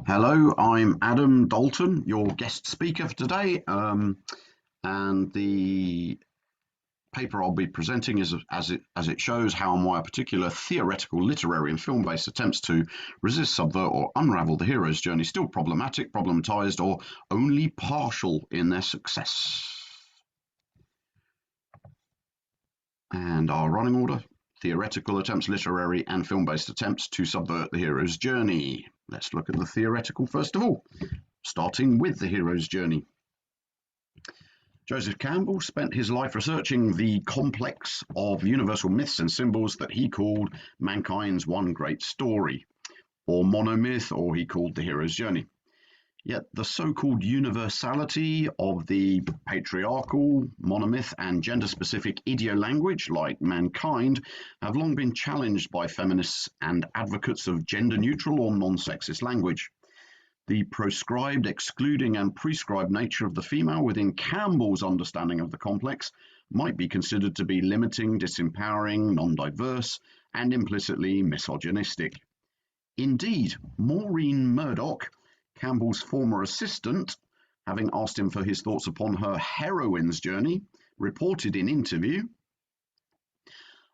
Hello, I'm Adam Dalton, your guest speaker for today. And the paper I'll be presenting is, as it shows, how and why a particular theoretical, literary, and film-based attempts to resist, subvert, or unravel the hero's journey still problematic, problematized, or only partial in their success. And our running order: theoretical attempts, literary, and film-based attempts to subvert the hero's journey. Let's look at the theoretical first of all, starting with the hero's journey. Joseph Campbell spent his life researching the complex of universal myths and symbols that he called mankind's one great story, or monomyth, or he called the hero's journey. Yet the so-called universality of the patriarchal, monomyth, and gender-specific ideo-language, like mankind, have long been challenged by feminists and advocates of gender-neutral or non-sexist language. The proscribed, excluding, and prescribed nature of the female within Campbell's understanding of the complex might be considered to be limiting, disempowering, non-diverse, and implicitly misogynistic. Indeed, Maureen Murdoch, Campbell's former assistant, having asked him for his thoughts upon her heroine's journey, reported in interview,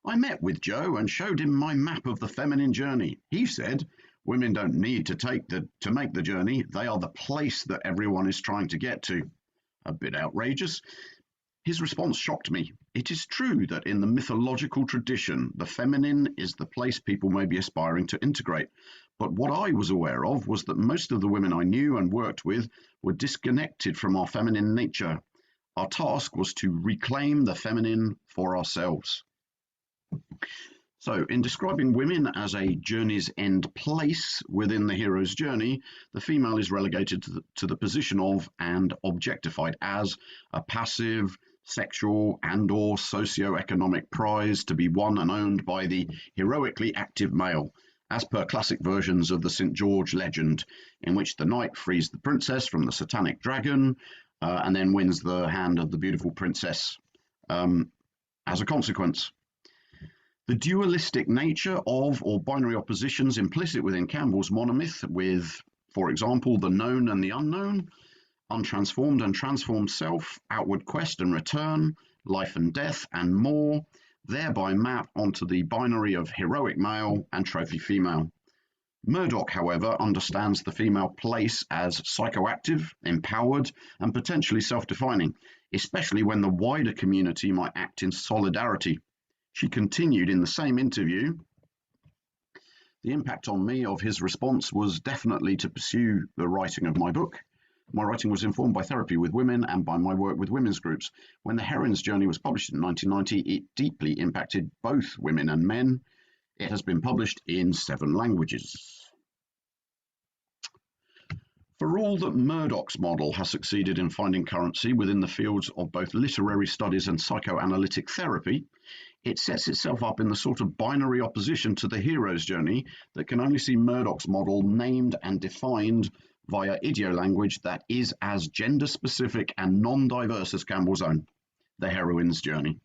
"I met with Joe and showed him my map of the feminine journey. He said, women don't need to make the journey, they are the place that everyone is trying to get to." A bit outrageous. His response shocked me. It is true that in the mythological tradition, the feminine is the place people may be aspiring to integrate. But what I was aware of was that most of the women I knew and worked with were disconnected from our feminine nature. Our task was to reclaim the feminine for ourselves. So, in describing women as a journey's end place within the hero's journey, the female is relegated to the position of and objectified as a passive, sexual and/or socio-economic prize to be won and owned by the heroically active male, as per classic versions of the St. George legend, in which the knight frees the princess from the satanic dragon and then wins the hand of the beautiful princess as a consequence. The dualistic nature of or binary oppositions implicit within Campbell's monomyth with, for example, the known and the unknown, untransformed and transformed self, outward quest and return, life and death, and more, thereby map onto the binary of heroic male and trophy female. Murdoch, however, understands the female place as psychoactive, empowered, and potentially self-defining, especially when the wider community might act in solidarity. She continued in the same interview, "The impact on me of his response was definitely to pursue the writing of my book. My writing was informed by therapy with women and by my work with women's groups. When the Herons Journey was published in 1990, it deeply impacted both women and men. It has been published in 7 languages." For all that Murdoch's model has succeeded in finding currency within the fields of both literary studies and psychoanalytic therapy, it sets itself up in the sort of binary opposition to the hero's journey that can only see Murdoch's model named and defined via ideo-language that is as gender-specific and non-diverse as Campbell's own, the heroine's journey.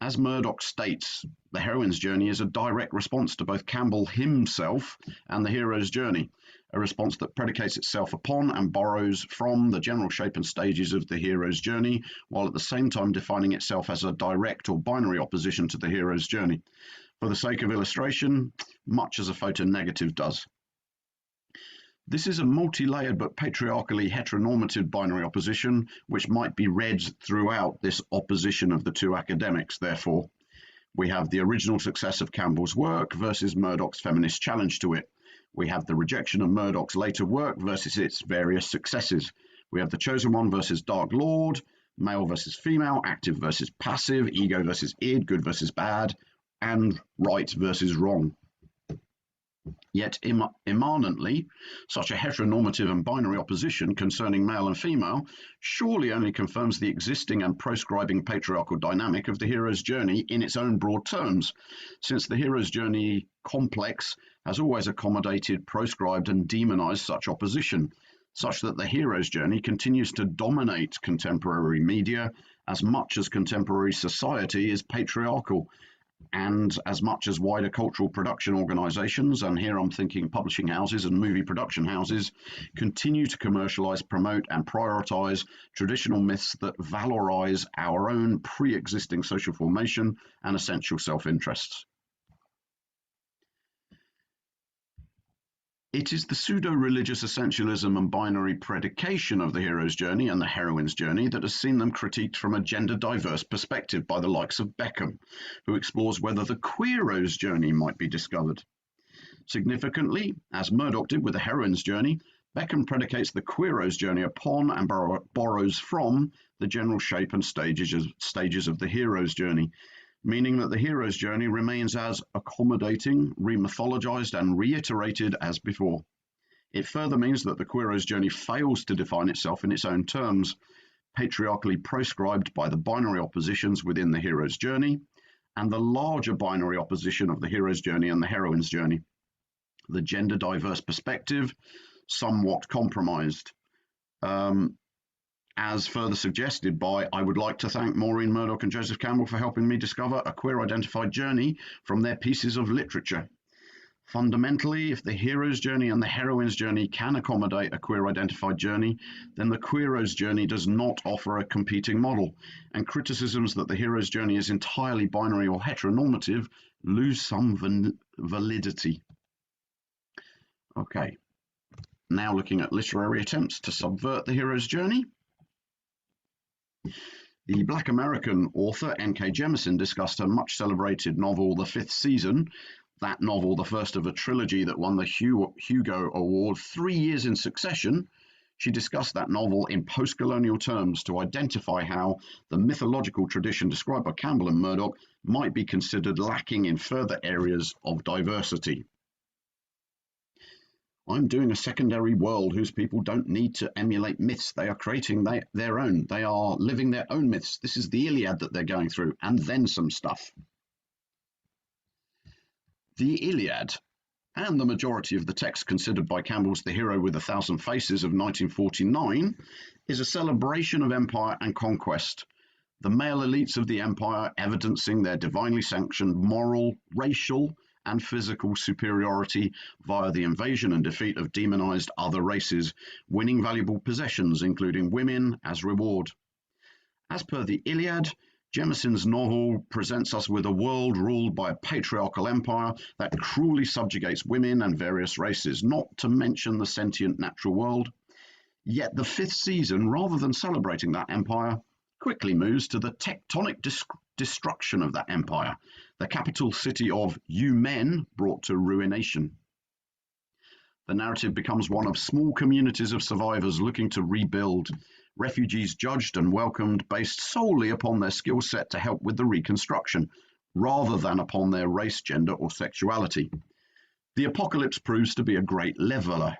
As Murdoch states, the heroine's journey is a direct response to both Campbell himself and the hero's journey, a response that predicates itself upon and borrows from the general shape and stages of the hero's journey, while at the same time defining itself as a direct or binary opposition to the hero's journey. For the sake of illustration, much as a photonegative does. This is a multi-layered but patriarchally heteronormative binary opposition, which might be read throughout this opposition of the two academics, therefore. We have the original success of Campbell's work versus Murdoch's feminist challenge to it. We have the rejection of Murdoch's later work versus its various successes. We have the chosen one versus Dark Lord, male versus female, active versus passive, ego versus id, good versus bad, and right versus wrong. Yet immanently, such a heteronormative and binary opposition concerning male and female surely only confirms the existing and proscribing patriarchal dynamic of the hero's journey in its own broad terms, since the hero's journey complex has always accommodated, proscribed, and demonized such opposition, such that the hero's journey continues to dominate contemporary media as much as contemporary society is patriarchal, and as much as wider cultural production organisations, and here I'm thinking publishing houses and movie production houses, continue to commercialise, promote and prioritise traditional myths that valorise our own pre-existing social formation and essential self-interests. It is the pseudo-religious essentialism and binary predication of the hero's journey and the heroine's journey that has seen them critiqued from a gender-diverse perspective by the likes of Beckham, who explores whether the Queero's journey might be discovered. Significantly, as Murdoch did with the heroine's journey, Beckham predicates the Queero's journey upon and borrows from the general shape and stages of the hero's journey, meaning that the hero's journey remains as accommodating, remythologized and reiterated as before. It further means that the Queero's journey fails to define itself in its own terms, patriarchally proscribed by the binary oppositions within the hero's journey, and the larger binary opposition of the hero's journey and the heroine's journey. The gender diverse perspective, somewhat compromised. As further suggested by, I would like to thank Maureen Murdoch and Joseph Campbell for helping me discover a queer-identified journey from their pieces of literature. Fundamentally, if the hero's journey and the heroine's journey can accommodate a queer-identified journey, then the Queero's journey does not offer a competing model, and criticisms that the hero's journey is entirely binary or heteronormative lose some validity. Okay, now looking at literary attempts to subvert the hero's journey. The Black American author N.K. Jemisin discussed her much celebrated novel The Fifth Season, that novel the first of a trilogy that won the Hugo Award 3 years in succession. She discussed that novel in post-colonial terms to identify how the mythological tradition described by Campbell and Murdoch might be considered lacking in further areas of diversity. I'm doing a secondary world whose people don't need to emulate myths. They are creating their own. They are living their own myths. This is the Iliad that they're going through, and then some stuff. The Iliad, and the majority of the text considered by Campbell's The Hero with a Thousand Faces of 1949, is a celebration of empire and conquest. The male elites of the empire evidencing their divinely sanctioned moral, racial, and physical superiority via the invasion and defeat of demonized other races, winning valuable possessions, including women, as reward. As per the Iliad, Jemisin's novel presents us with a world ruled by a patriarchal empire that cruelly subjugates women and various races, not to mention the sentient natural world. Yet the fifth season, rather than celebrating that empire, quickly moves to the tectonic destruction of that empire, the capital city of you men brought to ruination. The narrative becomes one of small communities of survivors looking to rebuild, refugees judged and welcomed based solely upon their skill set to help with the reconstruction, rather than upon their race, gender, or sexuality. The apocalypse proves to be a great leveler,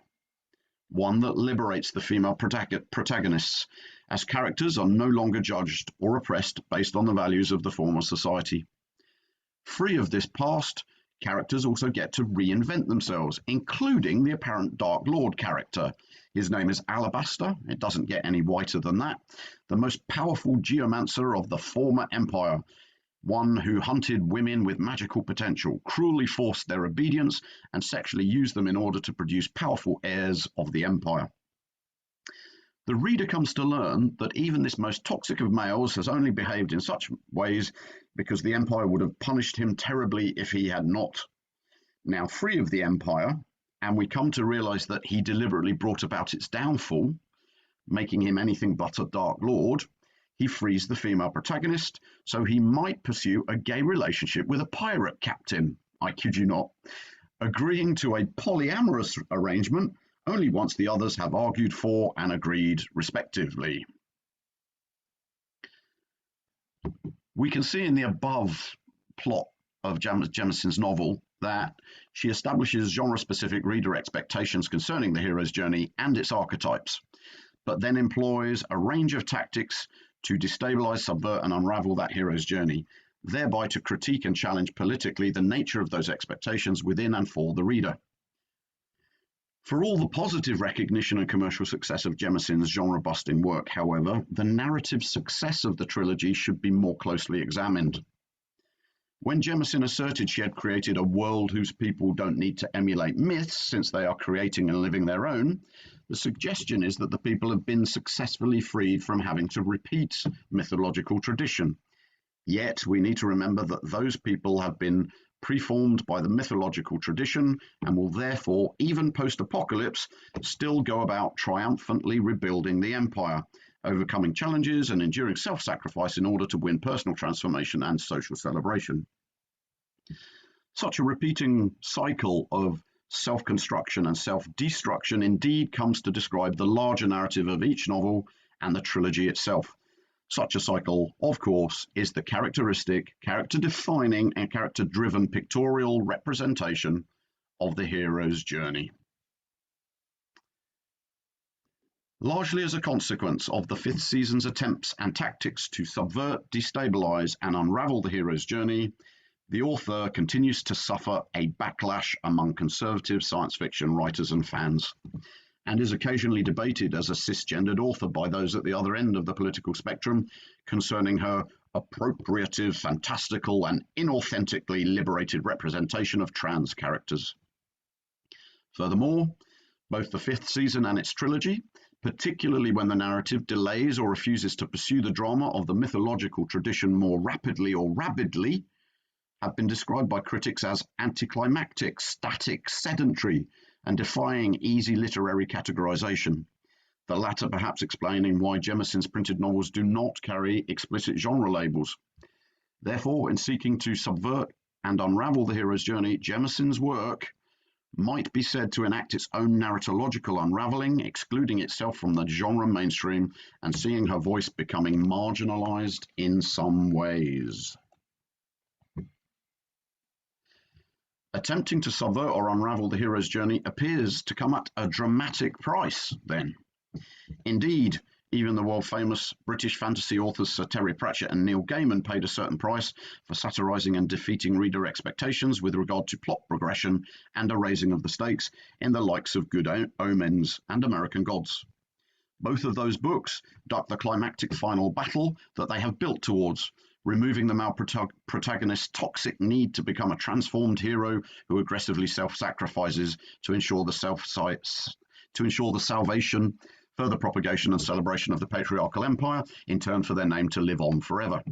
one that liberates the female protagonists, as characters are no longer judged or oppressed based on the values of the former society. Free of this past, characters also get to reinvent themselves, including the apparent Dark Lord character. His name is Alabaster, it doesn't get any whiter than that, the most powerful geomancer of the former empire, one who hunted women with magical potential, cruelly forced their obedience, and sexually used them in order to produce powerful heirs of the empire. The reader comes to learn that even this most toxic of males has only behaved in such ways because the empire would have punished him terribly if he had not. Now free of the empire, and we come to realize that he deliberately brought about its downfall, making him anything but a Dark Lord, he frees the female protagonist, so he might pursue a gay relationship with a pirate captain, I kid you not, agreeing to a polyamorous arrangement only once the others have argued for and agreed respectively. We can see in the above plot of Jemisin's novel that she establishes genre-specific reader expectations concerning the hero's journey and its archetypes, but then employs a range of tactics to destabilize, subvert, and unravel that hero's journey, thereby to critique and challenge politically the nature of those expectations within and for the reader. For all the positive recognition and commercial success of Jemisin's genre-busting work, however, the narrative success of the trilogy should be more closely examined. When Jemisin asserted she had created a world whose people don't need to emulate myths since they are creating and living their own, the suggestion is that the people have been successfully freed from having to repeat mythological tradition. Yet we need to remember that those people have been preformed by the mythological tradition and will therefore, even post-apocalypse, still go about triumphantly rebuilding the empire, overcoming challenges and enduring self-sacrifice in order to win personal transformation and social celebration. Such a repeating cycle of self-construction and self-destruction indeed comes to describe the larger narrative of each novel and the trilogy itself. Such a cycle, of course, is the characteristic, character-defining and character-driven pictorial representation of the hero's journey. Largely as a consequence of the fifth season's attempts and tactics to subvert, destabilize, and unravel the hero's journey, the author continues to suffer a backlash among conservative science fiction writers and fans, and is occasionally debated as a cisgendered author by those at the other end of the political spectrum concerning her appropriative, fantastical, and inauthentically liberated representation of trans characters. Furthermore, both the fifth season and its trilogy, particularly when the narrative delays or refuses to pursue the drama of the mythological tradition more rapidly or rabidly, have been described by critics as anticlimactic, static, sedentary, and defying easy literary categorization, the latter perhaps explaining why Jemisin's printed novels do not carry explicit genre labels. Therefore, in seeking to subvert and unravel the hero's journey, Jemisin's work might be said to enact its own narratological unraveling, excluding itself from the genre mainstream and seeing her voice becoming marginalized in some ways. Attempting to subvert or unravel the hero's journey appears to come at a dramatic price, then. Indeed, even the world-famous British fantasy authors Sir Terry Pratchett and Neil Gaiman paid a certain price for satirising and defeating reader expectations with regard to plot progression and a raising of the stakes in the likes of Good Omens and American Gods. Both of those books duck the climactic final battle that they have built towards, removing the male protagonist's toxic need to become a transformed hero who aggressively self-sacrifices to ensure the salvation, further propagation and celebration of the patriarchal empire, in turn for their name to live on forever.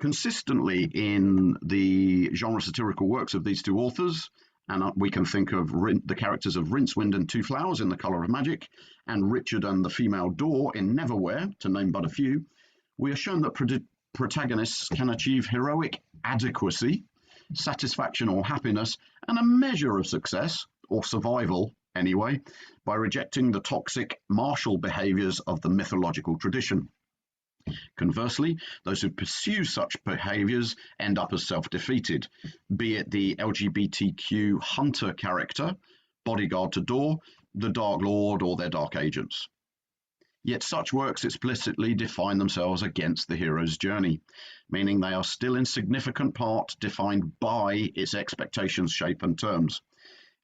Consistently in the genre satirical works of these two authors, and we can think of the characters of Rincewind and Two Flowers in The Colour of Magic, and Richard and the Female Door in Neverwhere, to name but a few, we are shown that protagonists can achieve heroic adequacy, satisfaction or happiness, and a measure of success, or survival anyway, by rejecting the toxic martial behaviours of the mythological tradition. Conversely, those who pursue such behaviours end up as self-defeated, be it the LGBTQ hunter character, bodyguard to Door, the Dark Lord, or their dark agents. Yet such works explicitly define themselves against the hero's journey, meaning they are still in significant part defined by its expectations, shape, and terms.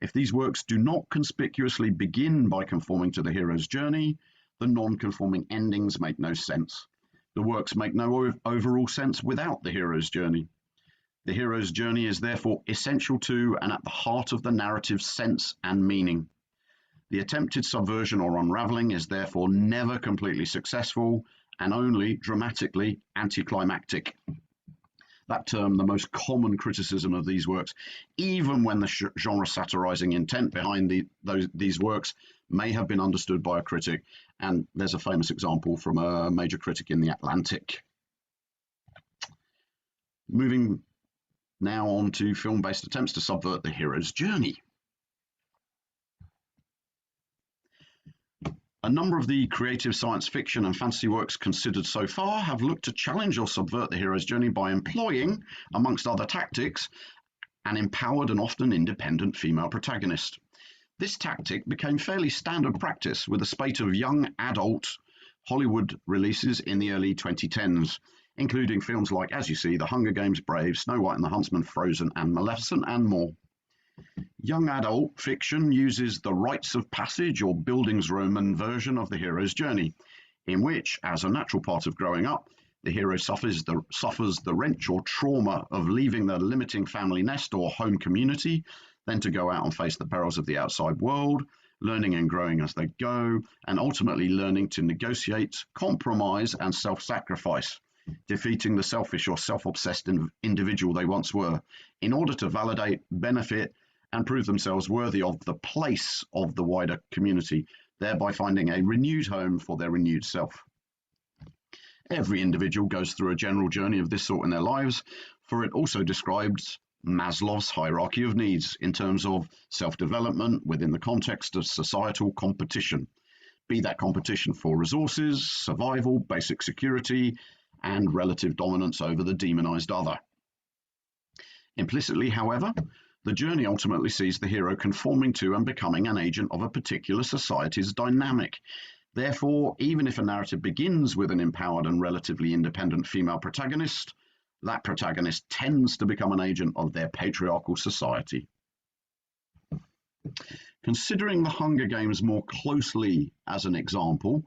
If these works do not conspicuously begin by conforming to the hero's journey, the non-conforming endings make no sense. The works make no overall sense without the hero's journey. The hero's journey is therefore essential to and at the heart of the narrative's sense and meaning. The attempted subversion or unraveling is therefore never completely successful and only dramatically anticlimactic. That term, the most common criticism of these works, even when the genre satirizing intent behind these works may have been understood by a critic, and there's a famous example from a major critic in The Atlantic. Moving now on to film-based attempts to subvert the hero's journey. A number of the creative science fiction and fantasy works considered so far have looked to challenge or subvert the hero's journey by employing, amongst other tactics, an empowered and often independent female protagonist. This tactic became fairly standard practice with a spate of young adult Hollywood releases in the early 2010s, including films like, as you see, The Hunger Games, Brave, Snow White and the Huntsman, Frozen, and Maleficent, and more. Young adult fiction uses the rites of passage or Bildungsroman version of the hero's journey, in which, as a natural part of growing up, The hero suffers the wrench or trauma of leaving the limiting family nest or home community, then to go out and face the perils of the outside world, learning and growing as they go, and ultimately learning to negotiate, compromise, and self-sacrifice, defeating the selfish or self-obsessed individual they once were, in order to validate, benefit, and prove themselves worthy of the place of the wider community, thereby finding a renewed home for their renewed self. Every individual goes through a general journey of this sort in their lives, for it also describes Maslow's hierarchy of needs in terms of self-development within the context of societal competition, be that competition for resources, survival, basic security, and relative dominance over the demonized other. Implicitly, however, the journey ultimately sees the hero conforming to and becoming an agent of a particular society's dynamic. Therefore, even if a narrative begins with an empowered and relatively independent female protagonist, that protagonist tends to become an agent of their patriarchal society. Considering the Hunger Games more closely as an example,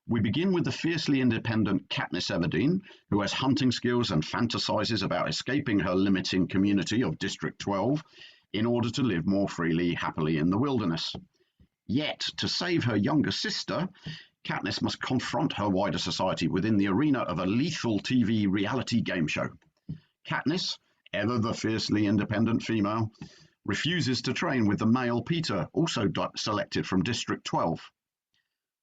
we begin with the fiercely independent Katniss Everdeen, who has hunting skills and fantasizes about escaping her limiting community of District 12 in order to live more freely, happily in the wilderness. Yet, to save her younger sister, Katniss must confront her wider society within the arena of a lethal TV reality game show. Katniss, ever the fiercely independent female, refuses to train with the male Peter, also selected from District 12.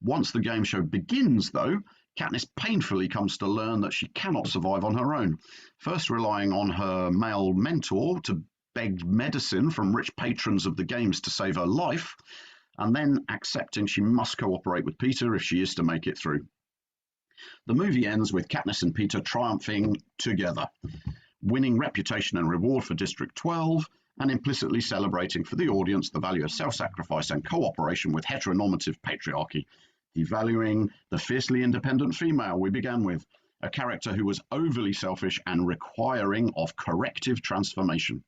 Once the game show begins, though, Katniss painfully comes to learn that she cannot survive on her own, first relying on her male mentor to beg medicine from rich patrons of the games to save her life, and then accepting she must cooperate with Peter if she is to make it through. The movie ends with Katniss and Peter triumphing together, winning reputation and reward for District 12, and implicitly celebrating for the audience the value of self-sacrifice and cooperation with heteronormative patriarchy, devaluing the fiercely independent female we began with, a character who was overly selfish and requiring of corrective transformation.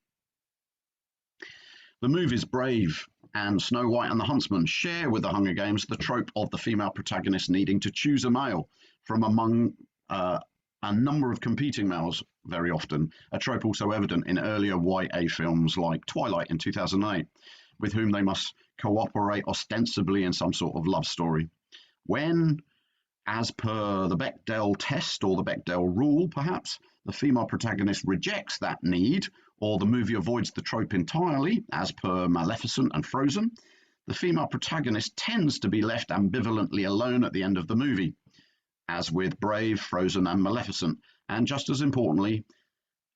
The movies Brave and Snow White and the Huntsman share with the Hunger Games the trope of the female protagonist needing to choose a male from among a number of competing males very often, a trope also evident in earlier YA films like Twilight in 2008, with whom they must cooperate ostensibly in some sort of love story. When, as per the Bechdel test or the Bechdel rule perhaps, the female protagonist rejects that need, or the movie avoids the trope entirely, as per Maleficent and Frozen, the female protagonist tends to be left ambivalently alone at the end of the movie, as with Brave, Frozen, and Maleficent, and just as importantly,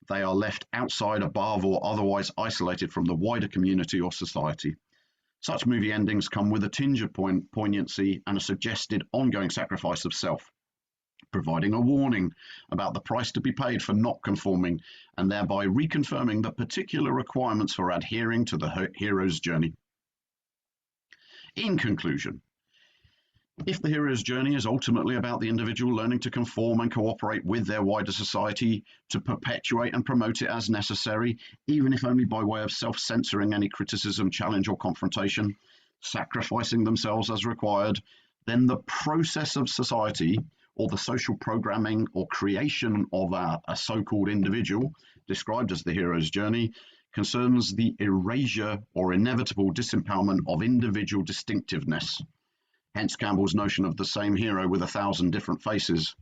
they are left outside, above, or otherwise isolated from the wider community or society. Such movie endings come with a tinge of poignancy and a suggested ongoing sacrifice of self, providing a warning about the price to be paid for not conforming, and thereby reconfirming the particular requirements for adhering to the hero's journey. In conclusion, if the hero's journey is ultimately about the individual learning to conform and cooperate with their wider society, to perpetuate and promote it as necessary, even if only by way of self-censoring any criticism, challenge, or confrontation, sacrificing themselves as required, then the process of society, or the social programming or creation of a so-called individual, described as the hero's journey, concerns the erasure or inevitable disempowerment of individual distinctiveness. Hence Campbell's notion of the same hero with 1,000 different faces.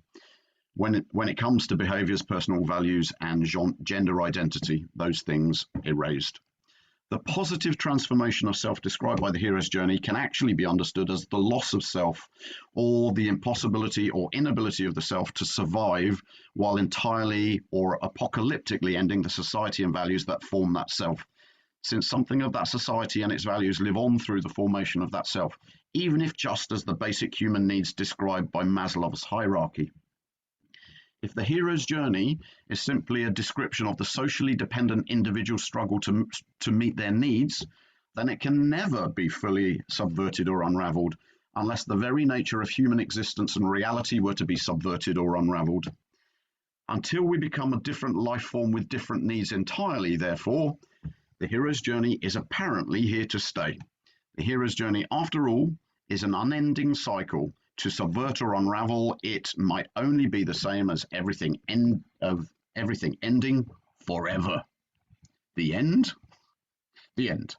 When it comes to behaviours, personal values, and gender identity, those things erased. The positive transformation of self described by the hero's journey can actually be understood as the loss of self, or the impossibility or inability of the self to survive while entirely or apocalyptically ending the society and values that form that self, since something of that society and its values live on through the formation of that self, even if just as the basic human needs described by Maslow's hierarchy. If the hero's journey is simply a description of the socially dependent individual's struggle to meet their needs, then it can never be fully subverted or unraveled, unless the very nature of human existence and reality were to be subverted or unraveled. Until we become a different life form with different needs entirely, therefore, the hero's journey is apparently here to stay. The hero's journey, after all, is an unending cycle, To subvert or unravel, it might only be the same as everything ending forever. The end? The end.